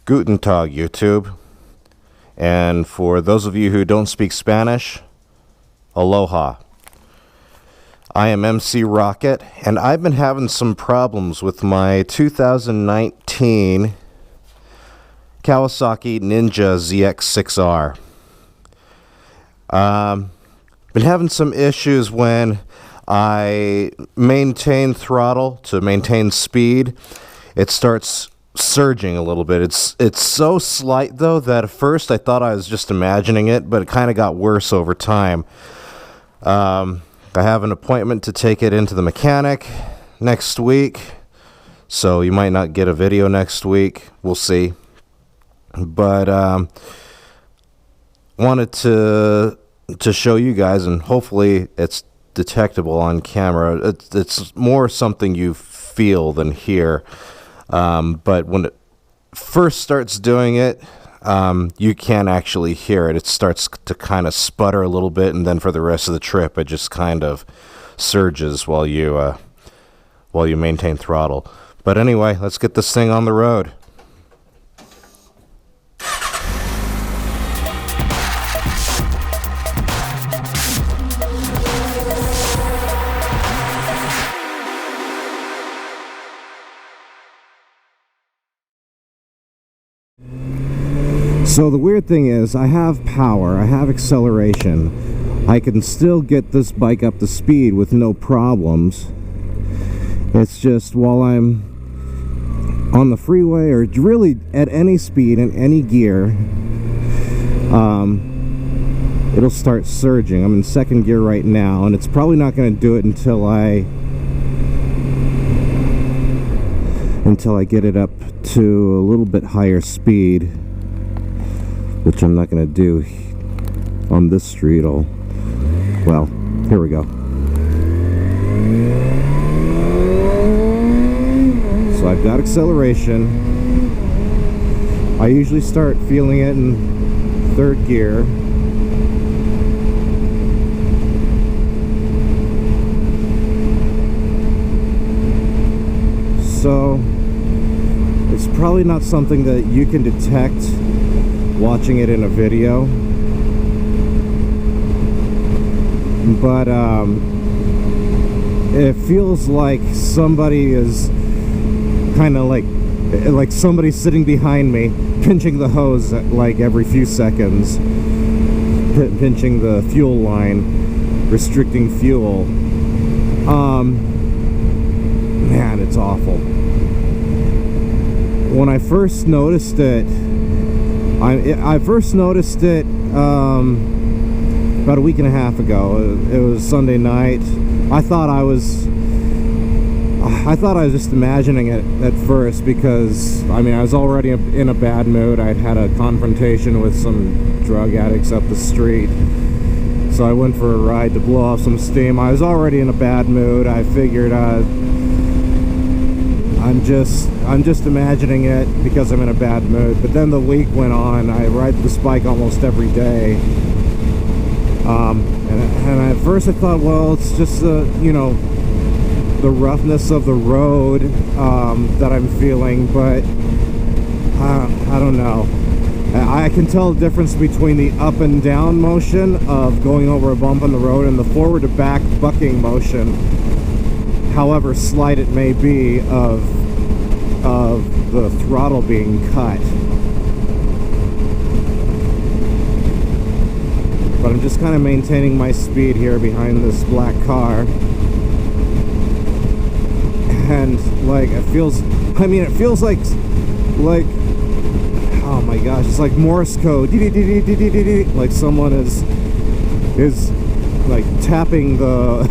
Guten Tag, YouTube. And for those of you who don't speak Spanish, aloha. I am MC Rockett, and I've been having some problems with my 2019 Kawasaki Ninja ZX-6R. Been having some issues when I maintain throttle to maintain speed. It starts surging a little bit. It's so slight though that at first I thought I was just imagining it, but it kind of got worse over time. I have an appointment to take it into the mechanic next week, so you might not get a video next week. We'll see. But wanted to show you guys, and hopefully it's detectable on camera. It's more something you feel than hear. But when it first starts doing it, you can actually hear it. It starts to kind of sputter a little bit, and then for the rest of the trip, it just kind of surges while you maintain throttle. But anyway, let's get this thing on the road. So the weird thing is, I have power, I have acceleration, I can still get this bike up to speed with no problems. It's just while I'm on the freeway, or really at any speed in any gear, it'll start surging. I'm in second gear right now, and it's probably not going to do it until I get it up to a little bit higher speed, which I'm not going to do on this street. Well, here we go. So I've got acceleration. I usually start feeling it in third gear. So it's probably not something that you can detect watching it in a video, but it feels like somebody is kind of like somebody's sitting behind me pinching the hose like every few seconds, pinching the fuel line, restricting fuel. Man, it's awful. When I first noticed it, I first noticed it about a week and a half ago. It was Sunday night. I thought I was just imagining it at first, because I mean, I was already in a bad mood. I'd had a confrontation with some drug addicts up the street, so I went for a ride to blow off some steam. I was already in a bad mood. I figured I'm just imagining it because I'm in a bad mood. But then the week went on. I ride this bike almost every day, and at first I thought, well, it's just the roughness of the road that I'm feeling. But I don't know. I can tell the difference between the up and down motion of going over a bump on the road and the forward to back bucking motion, however slight it may be, of the throttle being cut. But I'm just kind of maintaining my speed here behind this black car, and like it feels like oh my gosh, it's like Morse code, like someone is like tapping the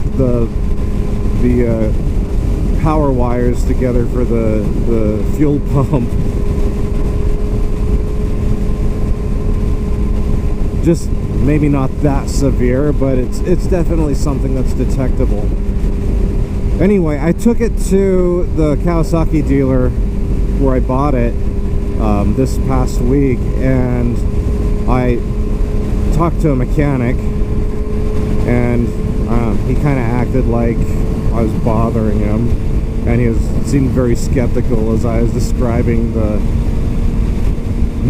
power wires together for the fuel pump. Just maybe not that severe, but it's definitely something that's detectable. Anyway, I took it to the Kawasaki dealer where I bought it this past week, and I talked to a mechanic, and he kind of acted like I was bothering him, and he seemed very skeptical as I was describing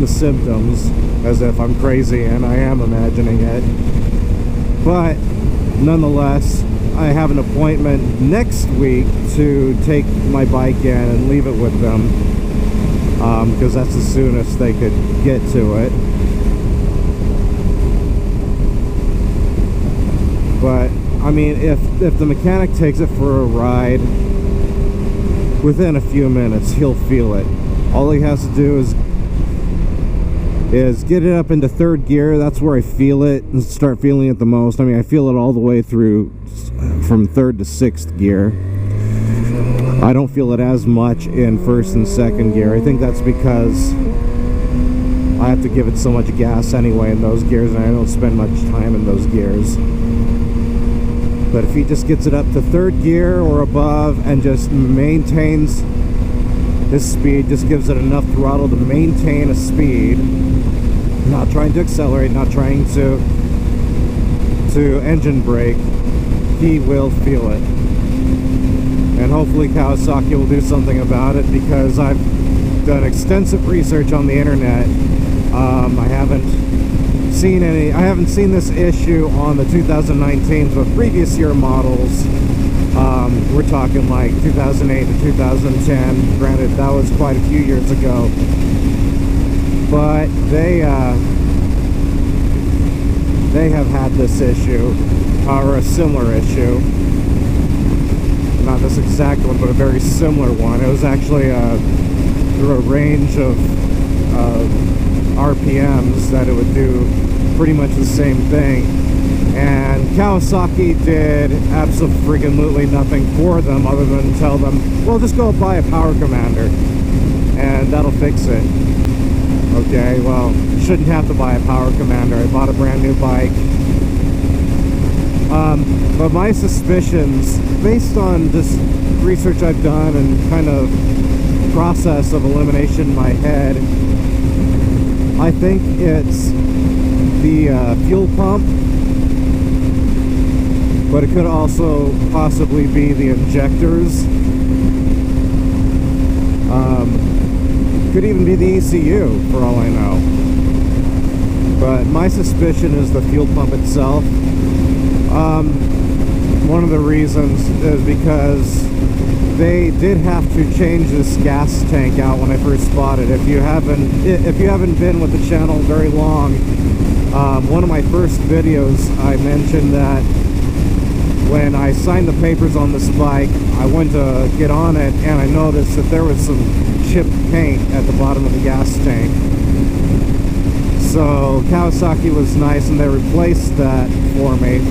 the symptoms as if I'm crazy, and I am imagining it. But nonetheless, I have an appointment next week to take my bike in and leave it with them, because that's the soonest they could get to it. But I mean, if the mechanic takes it for a ride, within a few minutes he'll feel it. All he has to do is get it up into third gear. That's where I feel it and start feeling it the most. I mean, I feel it all the way through from third to sixth gear. I don't feel it as much in first and second gear. I think that's because I have to give it so much gas anyway in those gears, and I don't spend much time in those gears. But if he just gets it up to third gear or above and just maintains his speed, just gives it enough throttle to maintain a speed, not trying to accelerate, not trying to engine brake, he will feel it. And hopefully Kawasaki will do something about it, because I've done extensive research on the internet. I haven't seen this issue on the 2019s, but previous year models, we're talking like 2008 to 2010. Granted, that was quite a few years ago, but they have had this issue, or a similar issue. Not this exact one, but a very similar one. It was actually through a range of RPMs that it would do pretty much the same thing, and Kawasaki did absolutely nothing for them other than tell them, well, just go buy a power commander and that'll fix it. Okay, well, you shouldn't have to buy a power commander. I bought a brand new bike. But my suspicions, based on just research I've done and kind of process of elimination in my head, I think it's the fuel pump, but it could also possibly be the injectors. Could even be the ECU, for all I know. But my suspicion is the fuel pump itself. One of the reasons is because they did have to change this gas tank out when I first bought it. If you haven't been with the channel very long, one of my first videos I mentioned that when I signed the papers on this bike, I went to get on it and I noticed that there was some chipped paint at the bottom of the gas tank. So Kawasaki was nice and they replaced that for me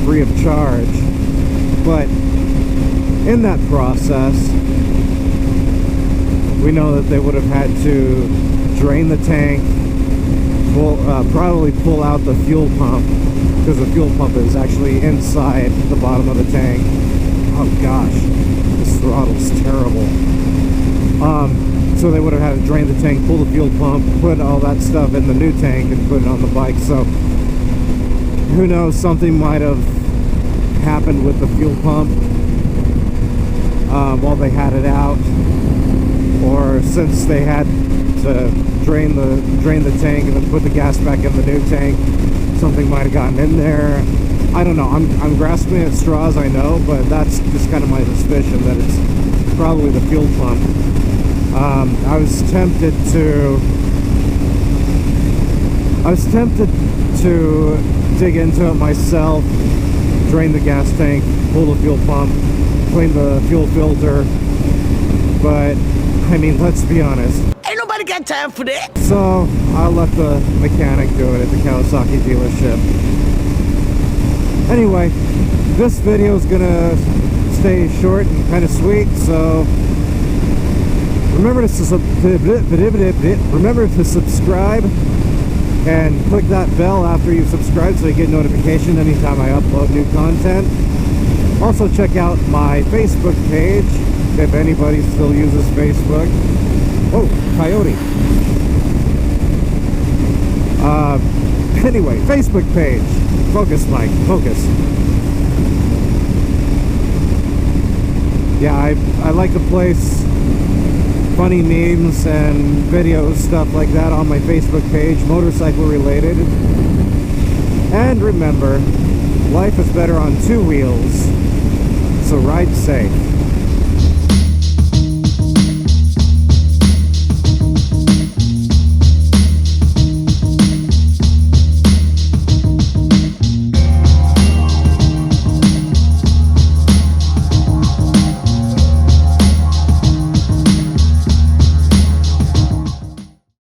free of charge. But in that process, we know that they would have had to drain the tank, probably pull out the fuel pump, because the fuel pump is actually inside the bottom of the tank. Oh gosh, this throttle's terrible. So they would have had to drain the tank, pull the fuel pump, put all that stuff in the new tank and put it on the bike. So who knows, something might have happened with the fuel pump while they had it out, or since they had to drain the tank and then put the gas back in the new tank, something might have gotten in there. I don't know. I'm grasping at straws, I know, but that's just kind of my suspicion that it's probably the fuel pump. I was tempted to dig into it myself, drain the gas tank, pull the fuel pump, clean the fuel filter, but I mean, let's be honest, ain't nobody got time for that. So I'll let the mechanic do it at the Kawasaki dealership. Anyway, this video is gonna stay short and kind of sweet, so remember to subscribe and click that bell after you subscribe so you get notification anytime I upload new content. Also check out my Facebook page if anybody still uses Facebook. Oh, coyote. Anyway, Facebook page. Focus, Mike, focus. Yeah, I like the place funny memes and videos, stuff like that on my Facebook page, motorcycle related. And remember, life is better on two wheels, so ride safe.